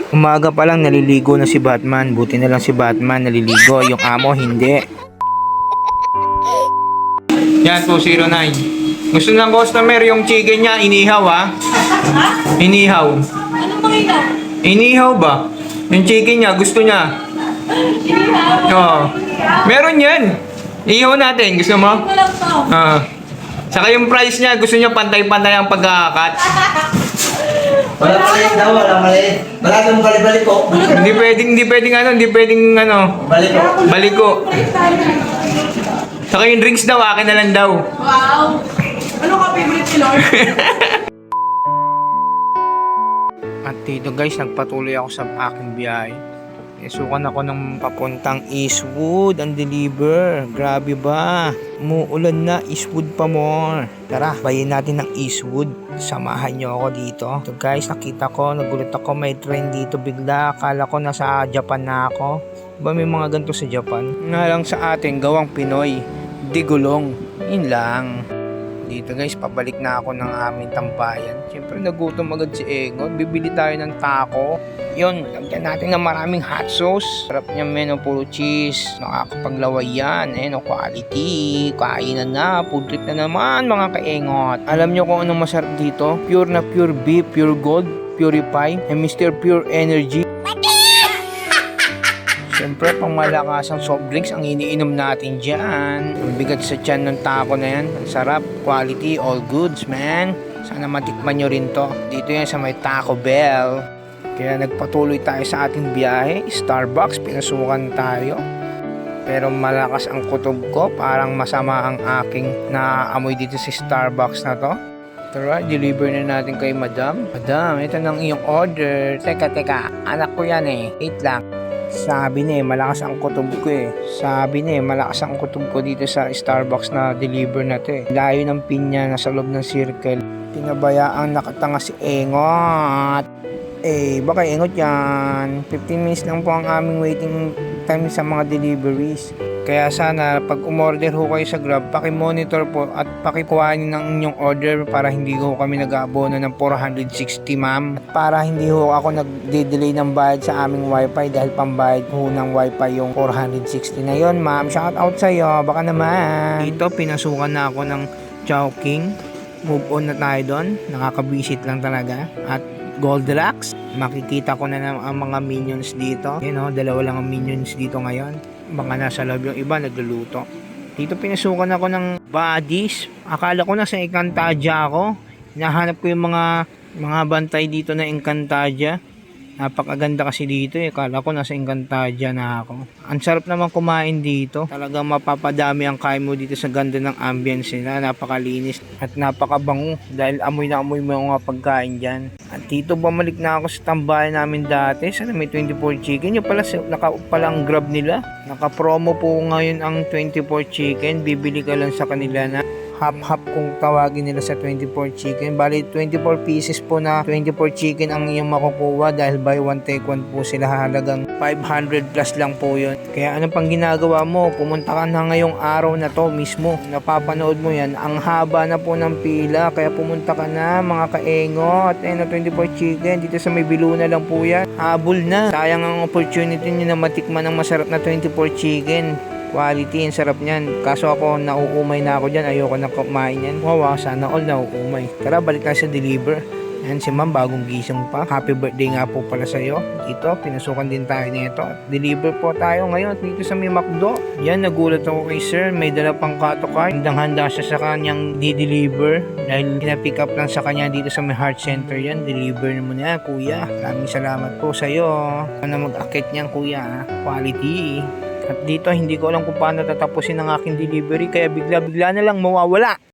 Umaga pa lang naliligo na si Batman. Buti na lang si Batman naliligo. Yung amo hindi. Yan, 209. Gusto ng customer yung chicken niya, inihaw ha? Inihaw. Anong mga ilaw? Inihaw ba? Yung chicken niya, gusto niya. Inihaw. Oo. Meron yan. Ihaw natin, gusto mo? Ito lang to. Saka yung price niya, gusto niya pantay-pantay ang pagkakakat. Wala maliit daw, wala maliit. Wala kang balik-balik ko. Hindi pwedeng Balik ko. baliko. Saka yung drinks daw, akin na lang daw. Wow. Ano ka favorite ni Lord? At dito guys, nagpatuloy ako sa aking biyahe. Isukan ako ng papuntang Eastwood ang deliver. Grabe ba? Umuulan na, Eastwood pa more. Tara, bayin natin ng Eastwood. Samahan nyo ako dito. So guys, nakita ko, nagulat ako, may train dito bigla. Akala ko nasa Japan na ako. Ba may mga ganito sa Japan? Nga lang sa atin, gawang Pinoy. Di gulong. Yun lang. Dito guys, pabalik na ako ng aming tambayan. Siyempre nagutom agad si Egon. Bibili tayo ng taco. Yun, lagyan natin ng maraming hot sauce. Sarap niya men, puro cheese. Nakakapaglaway yan. Quality. Kainan na. Food trip na naman mga kaengot. Alam nyo kung anong masarap dito? Pure na pure beef, pure gold, purify, and Mr. Pure Energy. Siyempre, pang malakasang soft drinks ang iniinom natin dyan. Ang bigat sa tiyan ng taco na yan. Ang sarap, quality, all goods, man. Sana matikman nyo rin to. Dito yan sa may Taco Bell. Kaya nagpatuloy tayo sa ating biyahe. Starbucks, pinasukan tayo. Pero malakas ang kutob ko. Parang masama ang aking naaamoy dito sa Starbucks na to. Tara, deliver na natin kay Madam. Madam, ito ng iyong order. Teka, anak ko yan eh. Wait lang. Sabi niya malakas ang kutob ko eh. Sabi niya malakas ang kutob ko dito sa Starbucks na deliver na to eh. Layo ng pinya, nasa loob ng circle. Pinabayaang nakatanga si Engot. Baka Engot yan. 15 minutes lang po ang aming waiting time sa mga deliveries. Kaya sana pag umorder ho kayo sa Grab, paki-monitor po at pakikuhanin ng inyong order para hindi ho kami nag-aabono ng 460 ma'am. Para hindi ho ako nag-delay ng bayad sa aming wifi dahil pambayad ho ng wifi yung 460 na yon ma'am. Shout out sa iyo, baka naman. Dito pinasukan na ako ng Chowking. Move on na tayo doon. Nakaka-visit lang talaga. At Goldilocks, makikita ko na ang mga minions dito. Dalawa lang ang minions dito ngayon. Baka nasa loob yung iba nagluluto. Dito pinasukan ako ng bodies. Akala ko nasa Encantadia ako. Hinahanap ko yung mga bantay dito na Encantadia. Napakaganda kasi dito eh. Akala ko nasa Encantadia na ako. Ang sarap naman kumain dito. Talagang mapapadami ang kain mo dito sa ganda ng ambience nila. Napakalinis at napakabango dahil amoy na amoy mo yung mga pagkain dyan. At dito bumalik na ako sa tambayan namin dati. Sana may 24 chicken. Yung pala ang Grab nila. Naka-promo po ngayon ang 24 chicken. Bibili ka lang sa kanila na half kung tawagin nila sa 24 chicken. Bali 24 pieces po na 24 chicken ang iyong makukuha dahil buy one take one po sila. Halagang 500 plus lang po yun. Kaya ano pang ginagawa mo? Pumunta ka na ngayong araw na to mismo. Napapanood mo yan. Ang haba na po ng pila. Kaya pumunta ka na mga kaengot. 24 chicken. Dito sa may Biluna lang po yan. Habol na. Sayang ang opportunity nyo na matikman ng masarap na 24 chicken. Quality, ang sarap niyan. Kaso ako, nauumay na ako dyan. Ayoko na kumain yan. Wow, sana all nauumay. Tara, balik tayo sa deliver. Yan si ma'am, bagong gising pa. Happy birthday nga po pala sa'yo. Dito, pinasukan din tayo nito. Deliver po tayo ngayon dito sa may McDo. Yan, nagulat ako kay sir. May dala pang kato card. Handang-handa siya sa kanyang di-deliver. Dahil pinapick up lang sa kanya dito sa may heart center yan. Deliver mo na, kuya. Maraming salamat po sa'yo. Sana mag-akit niyan, kuya. Quality. At dito hindi ko alam kung paano tatapusin ang aking delivery kaya bigla-bigla na lang mawawala.